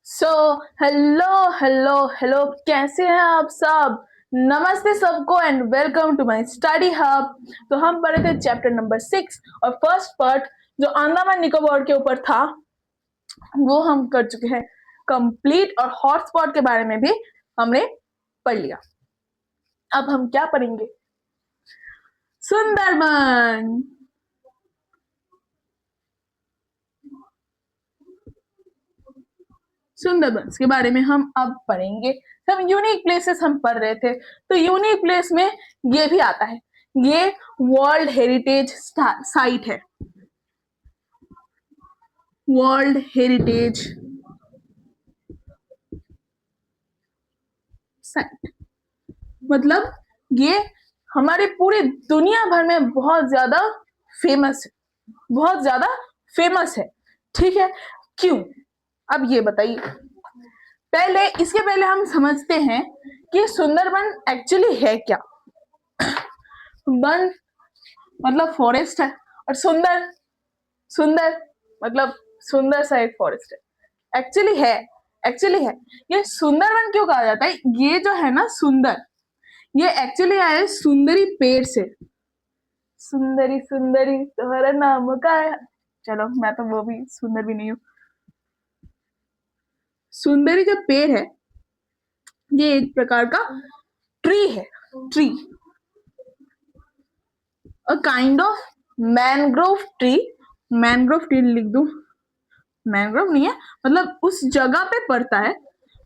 So hello hello hello, कैसे हैं आप सब। नमस्ते सबको and welcome to my study hub. तो हम पढ़े थे चैप्टर नंबर 6 और फर्स्ट पार्ट जो अंडमान निकोबार के ऊपर था वो हम कर चुके हैं कंप्लीट, और हॉटस्पॉट के बारे में भी हमने पढ़ लिया। अब हम क्या पढ़ेंगे? सुंदरबन। सुंदरबन के बारे में हम अब पढ़ेंगे। हम यूनिक प्लेसेस हम पढ़ रहे थे, तो यूनिक प्लेस में ये भी आता है। ये वर्ल्ड हेरिटेज साइट है। वर्ल्ड हेरिटेज साइट मतलब ये हमारे पूरी दुनिया भर में बहुत ज्यादा फेमस है, बहुत ज्यादा फेमस है। ठीक है, क्यों? अब ये बताइए। इसके पहले हम समझते हैं कि सुंदरबन एक्चुअली है क्या। वन मतलब फॉरेस्ट है, और सुंदर सुंदर मतलब सुंदर सा एक फॉरेस्ट है। एक्चुअली है। ये सुंदरवन क्यों कहा जाता है? ये जो है ना सुंदर, ये एक्चुअली आया है सुंदरी पेड़ से। सुंदरी सुंदरी तुम्हारा नाम का है। चलो, मैं तो वो भी सुंदर भी नहीं हूँ। सुंदरी जो पेड़ है ये एक प्रकार का ट्री है। Tree, a kind of mangrove tree. Mangrove tree लिख दूं? मैंग्रोव नहीं है, मतलब उस जगह पे पड़ता है।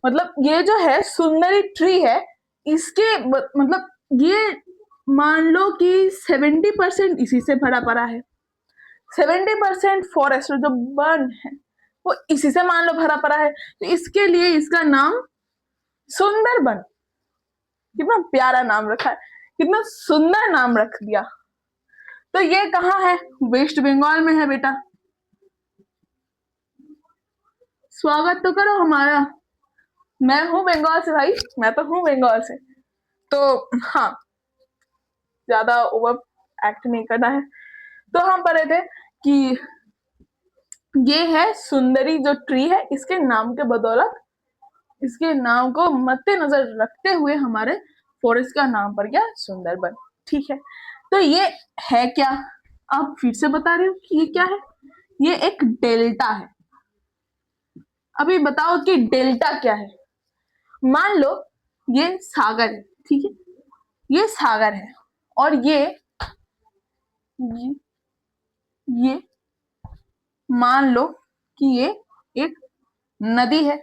मतलब ये जो है सुंदरी ट्री है, इसके मतलब ये मान लो कि 70% इसी से भरा पड़ा है। 70% फॉरेस्ट जो वन है वो इसी से मान लो भरा पड़ा है, तो इसके लिए इसका नाम सुंदरबन। कितना प्यारा नाम रखा है, कितना सुंदर नाम रख दिया। तो ये कहाँ है? वेस्ट बंगाल में है बेटा। स्वागत तो करो हमारा। मैं हूँ बंगाल से भाई, मैं तो हूँ बंगाल से। तो हाँ, ज्यादा ओवर एक्ट नहीं करना है। तो हम पढ़े थे कि ये है सुंदरी जो ट्री है, इसके नाम के बदौलत, इसके नाम को मद्देनजर रखते हुए हमारे फॉरेस्ट का नाम पड़ गया सुंदरबन। ठीक है, तो ये है क्या? आप फिर से बता रहे हो कि ये क्या है? ये एक डेल्टा है। अभी बताओ कि डेल्टा क्या है। मान लो ये सागर है, ठीक है, ये सागर है, और ये मान लो कि ये एक नदी है।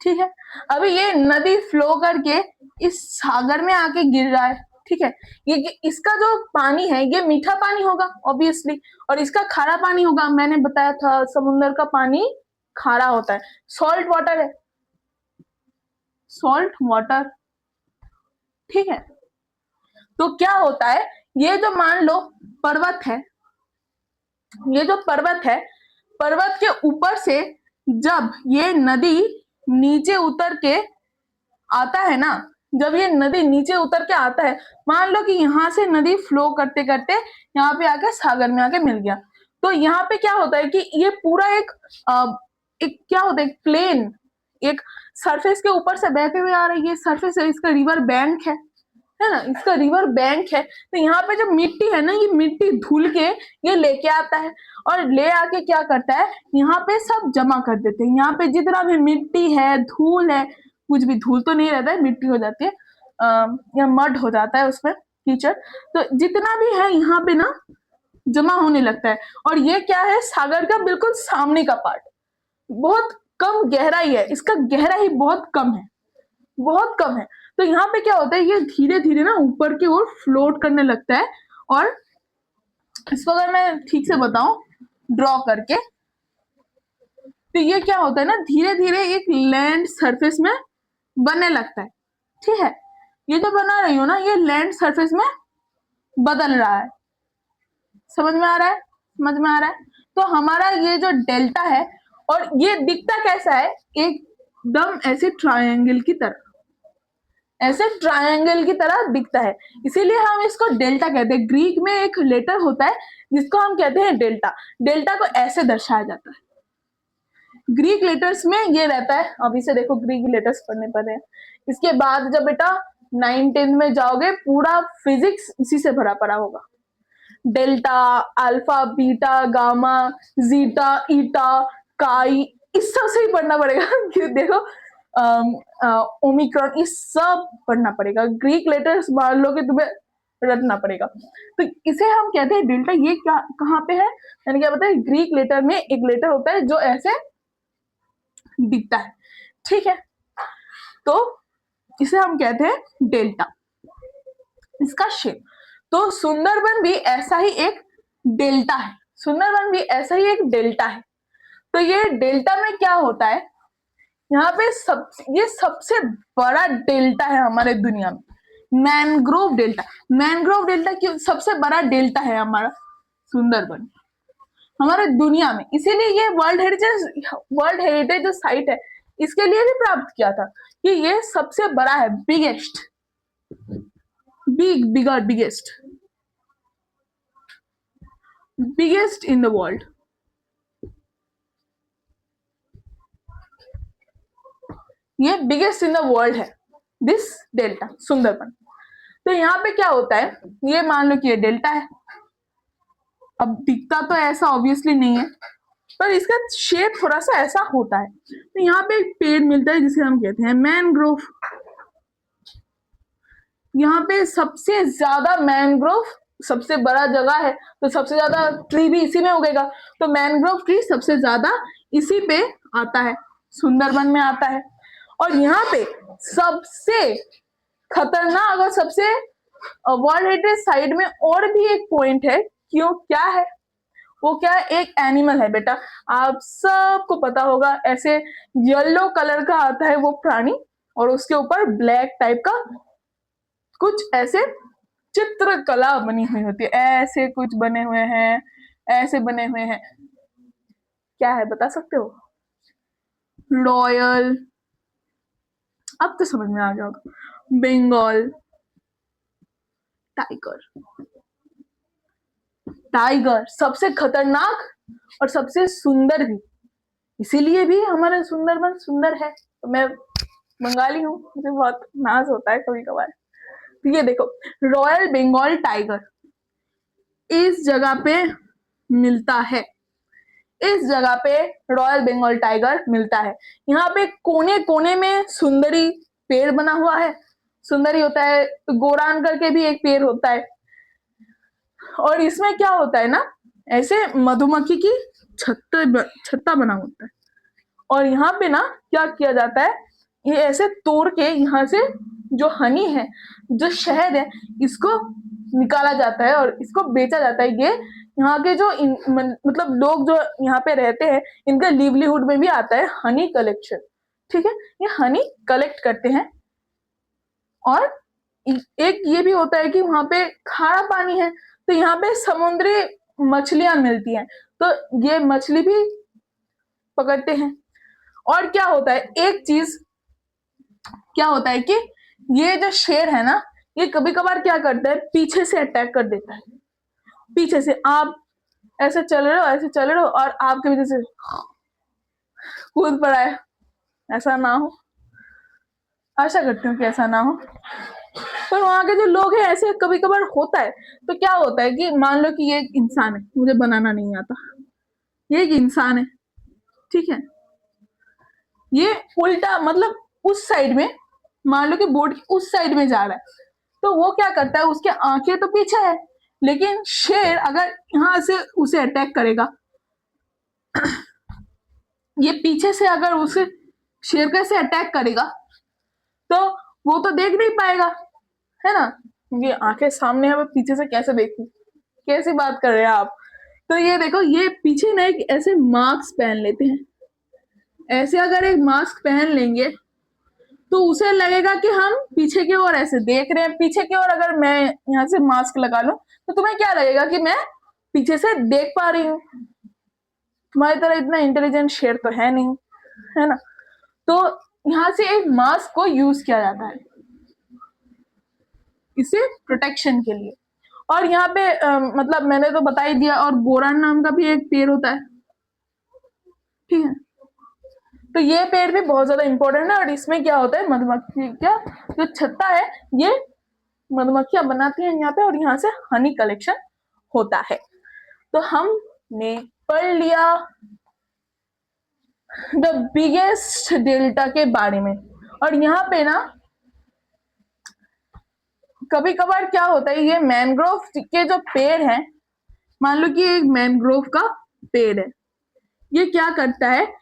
ठीक है, अभी ये नदी फ्लो करके इस सागर में आके गिर रहा है। ठीक है, ये इसका जो पानी है ये मीठा पानी होगा ऑब्वियसली, और इसका खारा पानी होगा। मैंने बताया था समुद्र का पानी खारा होता है, सॉल्ट वाटर है, सॉल्ट वाटर। ठीक है, तो क्या होता है, ये जो मान लो पर्वत है, ये जो पर्वत है, पर्वत के ऊपर से जब ये नदी नीचे उतर के आता है ना, जब ये नदी नीचे उतर के आता है, मान लो कि यहाँ से नदी फ्लो करते करते यहाँ पे आके सागर में आके मिल गया, तो यहाँ पे क्या होता है कि ये पूरा एक क्या होता है, एक प्लेन, एक सरफेस के ऊपर से बहते हुए आ रहा है। ये सरफेस है, इसका रिवर बैंक है ना, इसका रिवर बैंक है। तो यहाँ पे जो मिट्टी है ना, ये मिट्टी धुल के ये लेके आता है, और ले आके क्या करता है, यहाँ पे सब जमा कर देते हैं। यहाँ पे जितना भी मिट्टी है, धूल है, कुछ भी धूल तो नहीं रहता है, मिट्टी हो जाती है, या मड हो जाता है उसमें, कीचड़। तो जितना भी है यहाँ पे ना जमा होने लगता है। और ये क्या है, सागर का बिल्कुल सामने का पार्ट, बहुत कम गहराई है, इसका गहराई बहुत कम है, बहुत कम है। तो यहाँ पे क्या होता है, ये धीरे धीरे ना ऊपर की ओर फ्लोट करने लगता है। और इसको अगर मैं ठीक से बताऊं ड्रॉ करके, तो ये क्या होता है ना, धीरे धीरे एक लैंड सरफेस में बनने लगता है। ठीक है, ये जो बना रही हो ना, ये लैंड सरफेस में बदल रहा है। समझ में आ रहा है? समझ में आ रहा है? तो हमारा ये जो डेल्टा है, और ये दिखता कैसा है, एकदम ऐसे ट्रायंगल की तरह, ऐसे ट्रायंगल की तरह दिखता है, इसीलिए हम इसको डेल्टा कहते हैं। ग्रीक में एक लेटर होता है जिसको हम कहते हैं डेल्टा। डेल्टा को ऐसे दर्शाया जाता है, ग्रीक लेटर्स में ये रहता है, अभी से देखो ग्रीक लेटर्स पढ़ने पड़े हैं। इसके बाद जब बेटा 9th-10th में जाओगे पूरा फिजिक्स इसी से भरा पड़ा होगा। Delta, alpha, beta, gamma, zeta, eta, chi, इस सब से ही पढ़ना पड़ेगा। देखो ओमिक्रॉन, इस सब पढ़ना पड़ेगा। ग्रीक लेटर्स मान लो कि तुम्हें रटना पड़ेगा। तो इसे हम कहते हैं डेल्टा। ये क्या कहाँ पे है, यानी क्या पता है, ग्रीक लेटर में एक लेटर होता है जो ऐसे दिखता है, ठीक है। तो इसे हम कहते हैं डेल्टा, इसका शेप। तो सुंदरबन भी ऐसा ही एक डेल्टा है, सुंदरबन भी ऐसा ही एक डेल्टा है। तो ये डेल्टा में क्या होता है, यहाँ पे ये सबसे बड़ा डेल्टा है हमारे दुनिया में, मैनग्रोव डेल्टा। मैनग्रोव डेल्टा क्यों सबसे बड़ा डेल्टा है हमारा सुंदरबन हमारे दुनिया में, इसीलिए ये वर्ल्ड हेरिटेज जो साइट है इसके लिए भी प्राप्त किया था कि ये सबसे बड़ा है, बिगेस्ट इन द वर्ल्ड। ये बिगेस्ट इन द वर्ल्ड है दिस डेल्टा सुंदरबन। तो यहाँ पे क्या होता है, ये मान लो कि ये डेल्टा है। अब दिखता तो ऐसा ऑब्वियसली नहीं है, पर इसका शेप थोड़ा सा ऐसा होता है। तो यहाँ पे एक पेड़ मिलता है जिसे हम कहते हैं मैनग्रोव। यहाँ पे सबसे ज्यादा मैनग्रोव, सबसे बड़ा जगह है तो सबसे ज्यादा ट्री भी इसी में उगेगा। तो मैनग्रोव ट्री सबसे ज्यादा इसी पे आता है, सुंदरबन में आता है। और यहाँ पे सबसे खतरनाक और सबसे वर्ल्ड हेरिटेज साइट में और भी एक पॉइंट है, क्यों क्या है वो, क्या है, एक एनिमल है बेटा, आप सबको पता होगा, ऐसे येलो कलर का आता है वो प्राणी और उसके ऊपर ब्लैक टाइप का कुछ ऐसे चित्रकला बनी हुई होती है, ऐसे कुछ बने हुए हैं, ऐसे बने हुए हैं, क्या है बता सकते हो? रॉयल, अब तो समझ में आ गया होगा, बंगाल टाइगर सबसे खतरनाक और सबसे सुंदर भी, इसीलिए भी हमारा सुंदरबन सुंदर है। तो मैं बंगाली हूँ, मुझे बहुत नाज होता है कभी कभार। तो ये देखो, रॉयल बंगाल टाइगर इस जगह पे मिलता है, इस जगह पे रॉयल बंगाल टाइगर मिलता है। यहाँ पे कोने कोने में सुंदरी पेड़ बना हुआ है, सुंदरी होता है, गोरान करके भी एक पेड़ होता है। और इसमें क्या होता है ना, ऐसे मधुमक्खी की छत्ता बना होता है। और यहाँ पे ना क्या किया जाता है, ये ऐसे तोड़ के यहाँ से जो हनी है, जो शहद है, इसको निकाला जाता है और इसको बेचा जाता है। ये यहाँ के जो मतलब लोग जो यहाँ पे रहते हैं, इनका लिवलीहुड में भी आता है हनी कलेक्शन, ठीक है। ये हनी कलेक्ट करते हैं। और एक ये भी होता है कि वहां पे खारा पानी है, तो यहाँ पे समुद्री मछलियां मिलती हैं, तो ये मछली भी पकड़ते हैं। और क्या होता है, एक चीज क्या होता है कि ये जो शेर है ना, ये कभी कभार क्या करता है, पीछे से अटैक कर देता है। पीछे से आप ऐसे चल रहे हो और आपके पीछे से कूद पड़ा है, ऐसा ना हो, आशा करती हूँ कि ऐसा ना हो। पर वहां के जो लोग हैं, ऐसे कभी कभार होता है। तो क्या होता है कि मान लो कि ये एक इंसान है, मुझे बनाना नहीं आता, ये एक इंसान है, ठीक है। ये उल्टा मतलब उस साइड में, मान लो कि बोर्ड की उस साइड में जा रहा है, तो वो क्या करता है, उसके आंखें तो पीछे है, लेकिन शेर अगर यहां से उसे अटैक करेगा, ये पीछे से अगर उसे शेर कैसे अटैक करेगा, तो वो तो देख नहीं पाएगा, है ना, क्योंकि आंखें सामने है, वो पीछे से कैसे देखू, कैसी बात कर रहे हैं आप। तो ये देखो, ये पीछे ना एक ऐसे मास्क पहन लेते हैं, ऐसे अगर एक मास्क पहन लेंगे तो उसे लगेगा कि हम पीछे की ओर ऐसे देख रहे हैं। पीछे की ओर अगर मैं यहाँ से मास्क लगा लूं तो तुम्हें क्या लगेगा कि मैं पीछे से देख पा रही हूँ। तुम्हारी तरह इतना इंटेलिजेंट शेर तो है नहीं, है ना। तो यहाँ से एक मास्क को यूज किया जाता है इसे प्रोटेक्शन के लिए। और यहाँ पे मतलब मैंने तो बता ही दिया, और गोरान नाम का भी एक पेड़ होता है, ठीक है। तो ये पेड़ भी बहुत ज्यादा इंपॉर्टेंट है। और इसमें क्या होता है, मधुमक्खी का जो छत्ता है ये मधुमक्खियां बनाती हैं यहाँ पे, और यहाँ से हनी कलेक्शन होता है। तो हमने पढ़ लिया द बिगेस्ट डेल्टा के बारे में। और यहाँ पे ना कभी कभार क्या होता है, ये मैंग्रोव के जो पेड़ हैं, मान लो कि एक मैंग्रोव का पेड़ है, ये क्या करता है,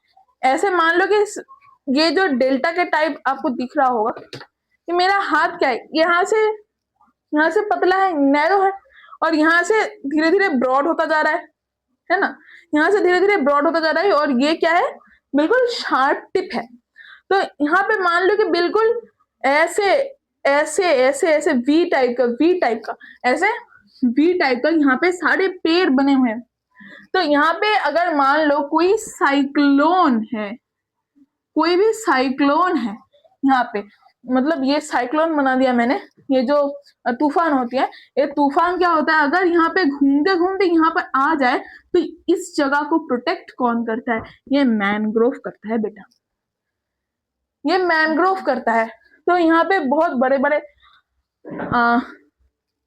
ऐसे मान लो कि ये जो डेल्टा के टाइप आपको दिख रहा होगा कि मेरा हाथ क्या है, यहाँ से पतला है, नैरो है, और यहाँ से धीरे धीरे ब्रॉड होता जा रहा है ना, यहाँ से धीरे धीरे ब्रॉड होता जा रहा है, और ये क्या है, बिल्कुल शार्प टिप है। तो यहाँ पे मान लो कि बिल्कुल ऐसे ऐसे ऐसे ऐसे वी टाइप का ऐसे वी टाइप का यहाँ पे सारे पेड़ बने हुए हैं। तो यहाँ पे अगर मान लो कोई भी साइक्लोन है यहाँ पे, मतलब ये साइक्लोन बना दिया मैंने, ये जो तूफान होती है, ये तूफान क्या होता है, अगर यहाँ पे घूमते घूमते यहाँ पर आ जाए तो इस जगह को प्रोटेक्ट कौन करता है, ये मैनग्रोव करता है बेटा, ये मैनग्रोव करता है। तो यहाँ पे बहुत बड़े बड़े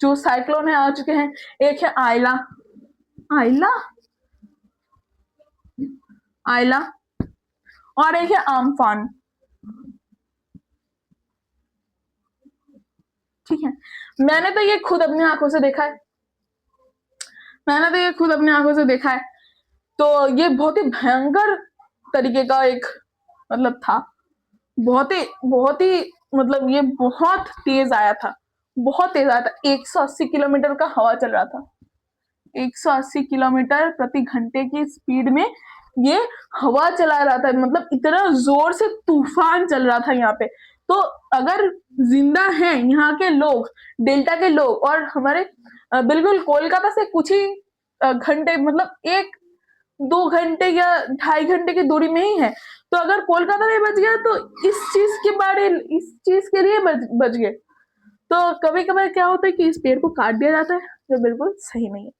जो साइक्लोन है आ चुके हैं। एक है आयला और एक है आम्फान, ठीक है। मैंने तो ये खुद अपनी आंखों से देखा है, तो ये बहुत ही भयंकर तरीके का एक मतलब था, बहुत ही मतलब ये बहुत तेज आया था 180 किलोमीटर का हवा चल रहा था, 180 किलोमीटर प्रति घंटे की स्पीड में ये हवा चला रहा था, मतलब इतना जोर से तूफान चल रहा था यहाँ पे। तो अगर जिंदा हैं यहाँ के लोग, डेल्टा के लोग, और हमारे बिल्कुल कोलकाता से कुछ ही घंटे, मतलब 1-2 घंटे या 2.5 घंटे की दूरी में ही है, तो अगर कोलकाता में बच गया तो इस चीज के लिए बच गए। तो कभी कभार क्या होता है कि इस पेड़ को काट दिया जाता है, जो बिल्कुल सही नहीं है।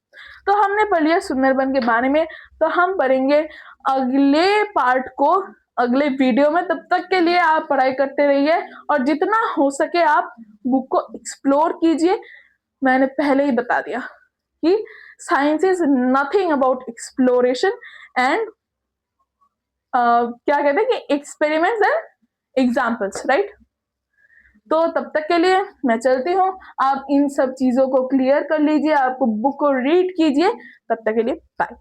तो हमने पढ़ लिया सुंदरबन के बारे में, तो हम पढ़ेंगे अगले पार्ट को अगले वीडियो में। तब तक के लिए आप पढ़ाई करते रहिए और जितना हो सके आप बुक को एक्सप्लोर कीजिए। मैंने पहले ही बता दिया कि science is nothing about exploration and क्या कहते हैं कि एक्सपेरिमेंट्स एंड एग्जाम्पल्स, राइट। तो तब तक के लिए मैं चलती हूँ, आप इन सब चीजों को क्लियर कर लीजिए, आपको बुक को रीड कीजिए। तब तक के लिए बाय।